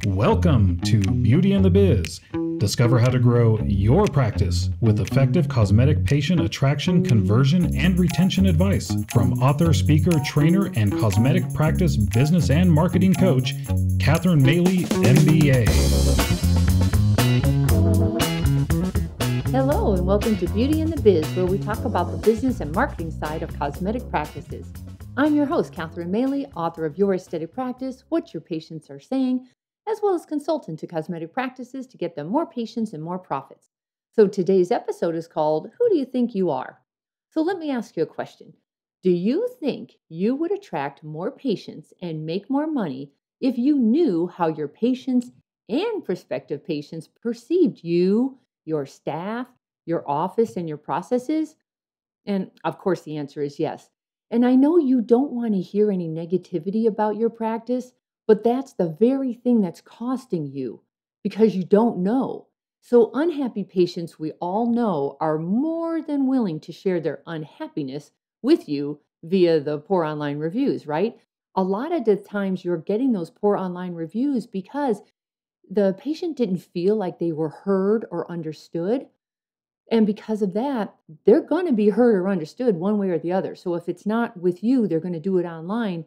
Welcome to Beauty and the Biz. Discover how to grow your practice with effective cosmetic patient attraction, conversion, and retention advice from author, speaker, trainer, and cosmetic practice business and marketing coach, Catherine Maley, MBA. Hello, and welcome to Beauty and the Biz, where we talk about the business and marketing side of cosmetic practices. I'm your host, Catherine Maley, author of Your Aesthetic Practice, What Your Patients Are Saying, as well as consultant to cosmetic practices to get them more patients and more profits. So today's episode is called, Who Do You Think You Are? So let me ask you a question. Do you think you would attract more patients and make more money if you knew how your patients and prospective patients perceived you, your staff, your office, and your processes? And of course, the answer is yes. And I know you don't want to hear any negativity about your practice, but that's the very thing that's costing you because you don't know. So unhappy patients, we all know, are more than willing to share their unhappiness with you via the poor online reviews, right? A lot of the times you're getting those poor online reviews because the patient didn't feel like they were heard or understood. And because of that, they're going to be heard or understood one way or the other. So if it's not with you, they're going to do it online,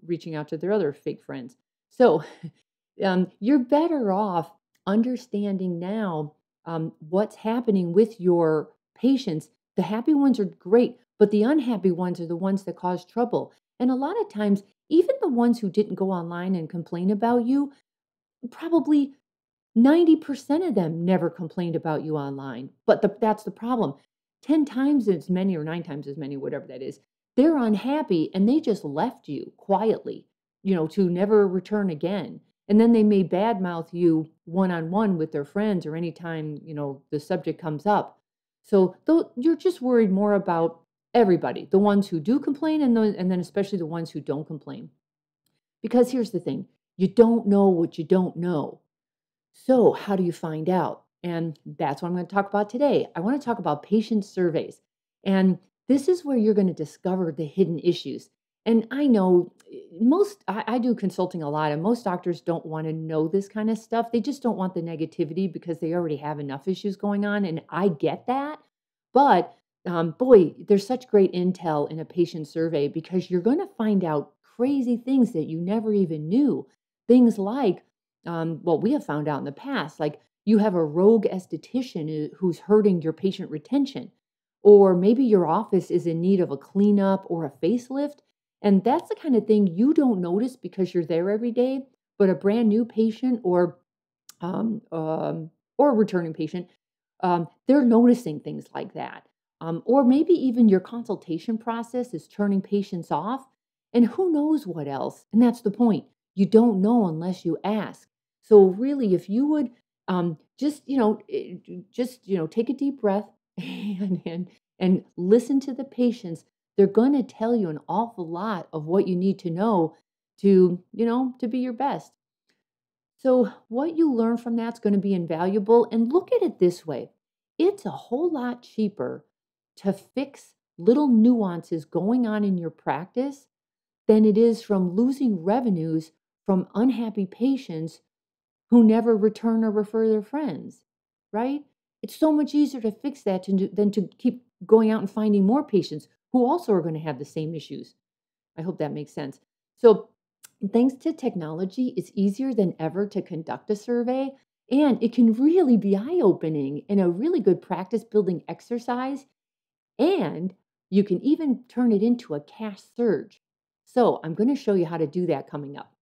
reaching out to their other fake friends. So you're better off understanding now what's happening with your patients. The happy ones are great, but the unhappy ones are the ones that cause trouble. And a lot of times, even the ones who didn't go online and complain about you, probably 90% of them never complained about you online. But that's the problem. 10 times as many or 9 times as many, whatever that is, they're unhappy and they just left you quietly, to never return again. And then they may badmouth you one-on-one with their friends or anytime, the subject comes up. So you're just worried more about everybody, the ones who do complain and then especially the ones who don't complain. Because here's the thing, you don't know what you don't know. So how do you find out? And that's what I'm going to talk about today. I want to talk about patient surveys. And this is where you're going to discover the hidden issues. And I know I do consulting a lot, and most doctors don't want to know this kind of stuff. They just don't want the negativity because they already have enough issues going on. And I get that. But boy, there's such great intel in a patient survey because you're going to find out crazy things that you never even knew. Things like, we have found out in the past, like you have a rogue esthetician who's hurting your patient retention, or maybe your office is in need of a cleanup or a facelift. And that's the kind of thing you don't notice because you're there every day, but a brand new patient or a returning patient, they're noticing things like that. Or maybe even your consultation process is turning patients off, and who knows what else. And that's the point. You don't know unless you ask. So really, if you would take a deep breath and listen to the patients, they're going to tell you an awful lot of what you need to know to be your best. So what you learn from that's going to be invaluable. And look at it this way. It's a whole lot cheaper to fix little nuances going on in your practice than it is from losing revenues from unhappy patients who never return or refer their friends, right? It's so much easier to fix that than to keep going out and finding more patients who also are going to have the same issues. I hope that makes sense. So thanks to technology, it's easier than ever to conduct a survey, and it can really be eye-opening and a really good practice-building exercise, and you can even turn it into a cash surge. So I'm going to show you how to do that coming up.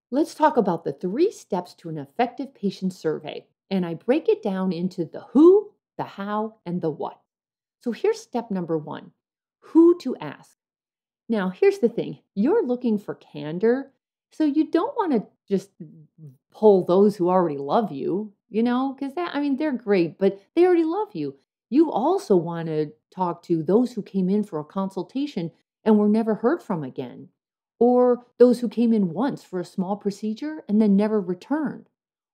Let's talk about the 3 steps to an effective patient survey. And I break it down into the who, the how, and the what. So here's step number 1, who to ask. Now, here's the thing. You're looking for candor, so you don't want to just pull those who already love you, because they're great, but they already love you. You also want to talk to those who came in for a consultation and were never heard from again, or those who came in once for a small procedure and then never returned,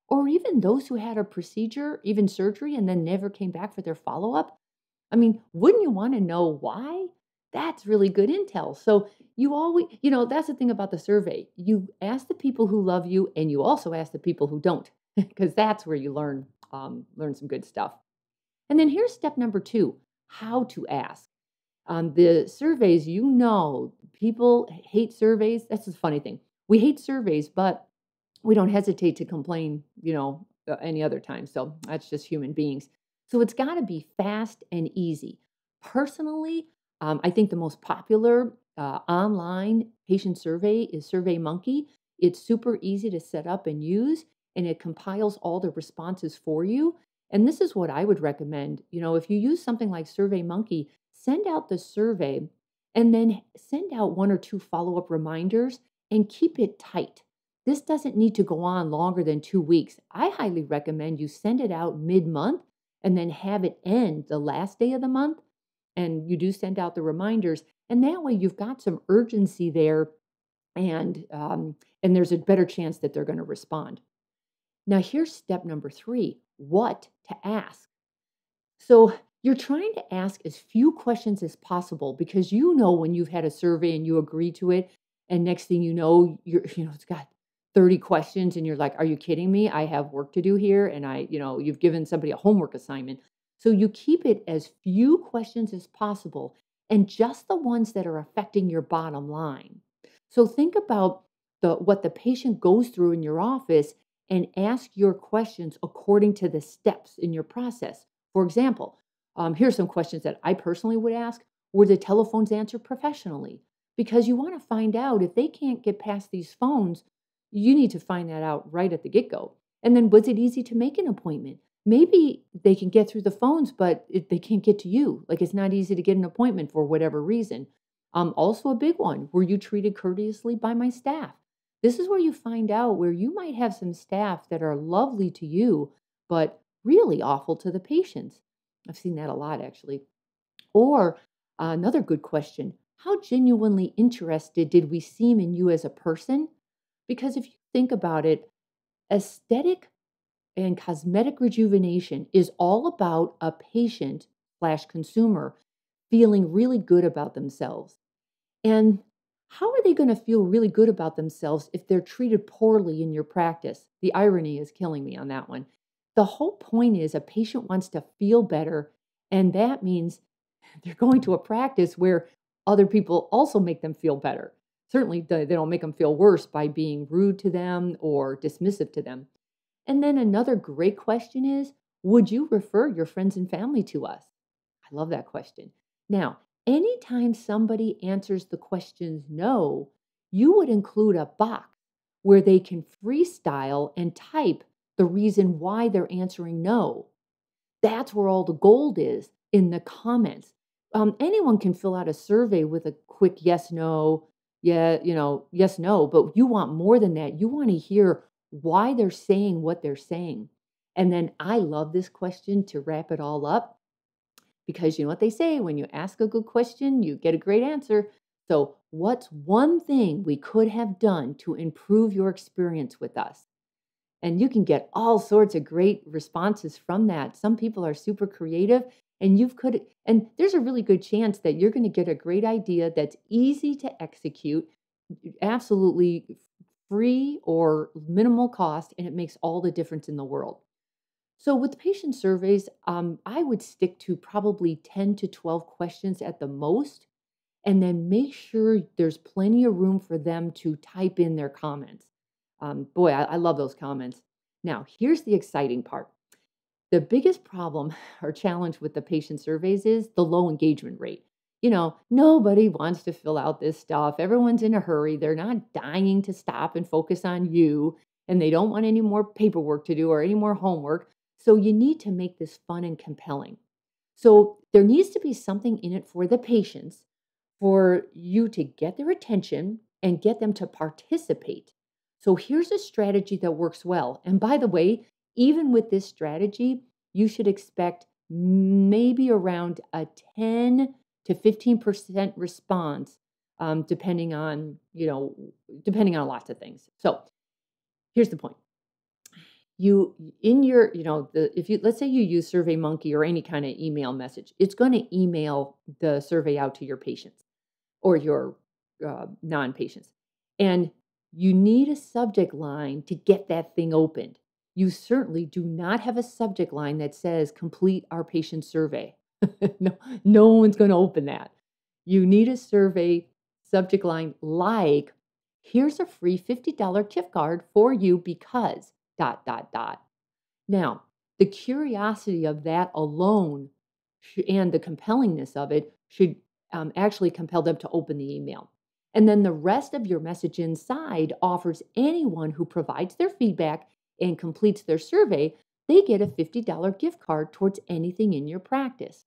or even those who had a procedure, even surgery, and then never came back for their follow-up. Wouldn't you want to know why? That's really good intel. So you always, that's the thing about the survey. You ask the people who love you, and you also ask the people who don't, because that's where you learn some good stuff. And then here's step number two: how to ask. The surveys, people hate surveys. That's the funny thing. We hate surveys, but we don't hesitate to complain, any other time. So that's just human beings. So it's got to be fast and easy. Personally, I think the most popular online patient survey is SurveyMonkey. It's super easy to set up and use, and it compiles all the responses for you. And this is what I would recommend. If you use something like SurveyMonkey, send out the survey and then send out one or two follow up reminders and keep it tight. This doesn't need to go on longer than 2 weeks. I highly recommend you send it out mid-month and then have it end the last day of the month. And you do send out the reminders. And that way you've got some urgency there, and there's a better chance that they're going to respond. Now, here's step number three: what to ask. So you're trying to ask as few questions as possible, because when you've had a survey and you agree to it, and next thing you know, it's got 30 questions and you're like, are you kidding me? I have work to do here. And you've given somebody a homework assignment. So you keep it as few questions as possible, and just the ones that are affecting your bottom line. So think about what the patient goes through in your office, and ask your questions according to the steps in your process. For example, here's some questions that I personally would ask. Were the telephones answered professionally? Because you want to find out, if they can't get past these phones, you need to find that out right at the get-go. And then, was it easy to make an appointment? Maybe they can get through the phones, but they can't get to you. Like, it's not easy to get an appointment for whatever reason. Also a big one: were you treated courteously by my staff? This is where you find out where you might have some staff that are lovely to you, but really awful to the patients. I've seen that a lot, actually. Or another good question: how genuinely interested did we seem in you as a person? Because if you think about it, aesthetic and cosmetic rejuvenation is all about a patient slash consumer feeling really good about themselves. And how are they going to feel really good about themselves if they're treated poorly in your practice? The irony is killing me on that one. The whole point is, a patient wants to feel better, and that means they're going to a practice where other people also make them feel better. Certainly, they don't make them feel worse by being rude to them or dismissive to them. And then another great question is, would you refer your friends and family to us? I love that question. Now, anytime somebody answers the questions no, you would include a box where they can freestyle and type the reason why they're answering no. That's where all the gold is, in the comments. Anyone can fill out a survey with a quick yes, no, yeah, yes, no, but you want more than that. You want to hear why they're saying what they're saying. And then I love this question to wrap it all up, because you know what they say: when you ask a good question, you get a great answer. So, what's one thing we could have done to improve your experience with us? And you can get all sorts of great responses from that. Some people are super creative, and and there's a really good chance that you're going to get a great idea that's easy to execute, absolutely free or minimal cost, and it makes all the difference in the world. So with patient surveys, I would stick to probably 10 to 12 questions at the most, and then make sure there's plenty of room for them to type in their comments. Boy, I love those comments. Now, here's the exciting part. The biggest problem or challenge with the patient surveys is the low engagement rate. Nobody wants to fill out this stuff. Everyone's in a hurry. They're not dying to stop and focus on you, and they don't want any more paperwork to do or any more homework. So you need to make this fun and compelling. So there needs to be something in it for the patients, for you to get their attention and get them to participate. So here's a strategy that works well. And by the way, even with this strategy, you should expect maybe around a 10 to 15% response, depending on, depending on lots of things. So here's the point. You in your, if you, let's say you use SurveyMonkey or any kind of email message, it's going to email the survey out to your patients. or your non-patients. And you need a subject line to get that thing opened. You certainly do not have a subject line that says complete our patient survey. No one's going to open that. You need a survey subject line like, here's a free $50 gift card for you because ... Now, the curiosity of that alone and the compellingness of it should actually compel them to open the email. And then the rest of your message inside offers anyone who provides their feedback and completes their survey, they get a $50 gift card towards anything in your practice.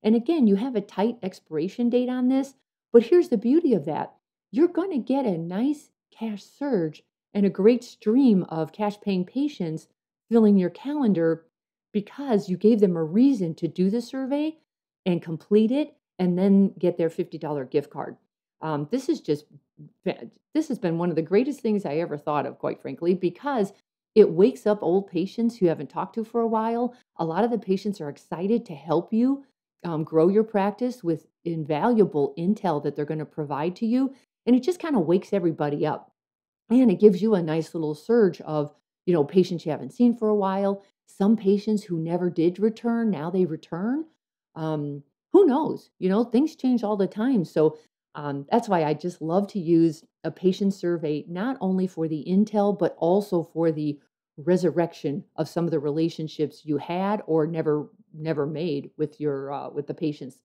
And again, you have a tight expiration date on this, but here's the beauty of that. You're going to get a nice cash surge and a great stream of cash paying patients filling your calendar because you gave them a reason to do the survey and complete it and then get their $50 gift card. This has been one of the greatest things I ever thought of, quite frankly, because it wakes up old patients you haven't talked to for a while. A lot of the patients are excited to help you grow your practice with invaluable intel that they're going to provide to you. And it just kind of wakes everybody up. And it gives you a nice little surge of, patients you haven't seen for a while. Some patients who never did return, now they return. Who knows? Things change all the time. So that's why I just love to use a patient survey, not only for the intel, but also for the resurrection of some of the relationships you had or never made with with the patients.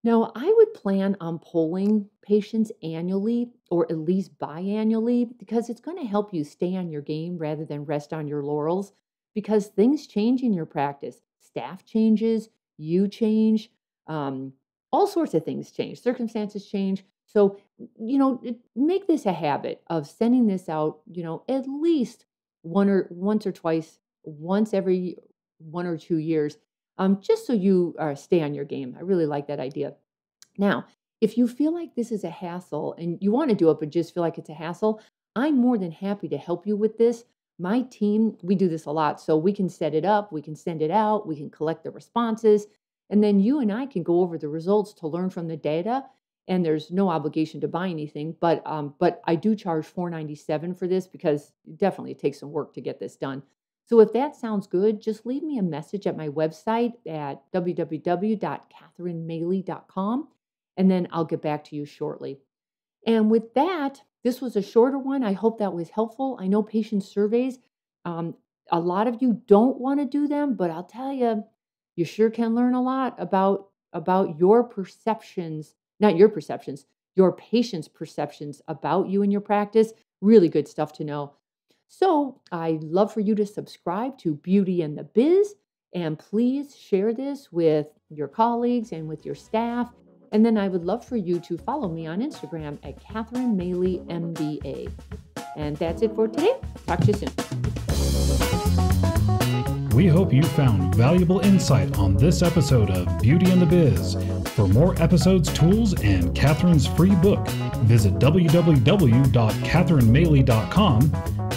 Now, I would plan on polling patients annually or at least biannually because it's going to help you stay on your game rather than rest on your laurels because things change in your practice. Staff changes, you change, all sorts of things change, circumstances change. So, make this a habit of sending this out, at least once every 1 or 2 years, just so you stay on your game. I really like that idea. Now, if you feel like this is a hassle and you want to do it, but just feel like it's a hassle, I'm more than happy to help you with this. My team, we do this a lot, so we can set it up, we can send it out, we can collect the responses, and then you and I can go over the results to learn from the data. And there's no obligation to buy anything, but I do charge $4.97 for this because definitely it takes some work to get this done. So if that sounds good, just leave me a message at my website at www.catherinemaley.com, and then I'll get back to you shortly. And with that, this was a shorter one. I hope that was helpful. I know patient surveys, a lot of you don't want to do them, but I'll tell you, you sure can learn a lot about your perceptions. Not your perceptions, your patient's perceptions about you and your practice. Really good stuff to know. So I'd love for you to subscribe to Beauty and the Biz, and please share this with your colleagues and with your staff. And then I would love for you to follow me on Instagram at Catherine Maley MBA. And that's it for today. Talk to you soon. We hope you found valuable insight on this episode of Beauty and the Biz. For more episodes, tools, and Catherine's free book, visit www.catherinemaley.com.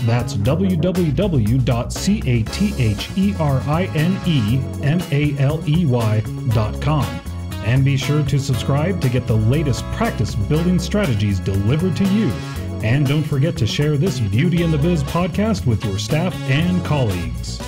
That's www.catherinemaley.com. And be sure to subscribe to get the latest practice building strategies delivered to you. And don't forget to share this Beauty and the Biz podcast with your staff and colleagues.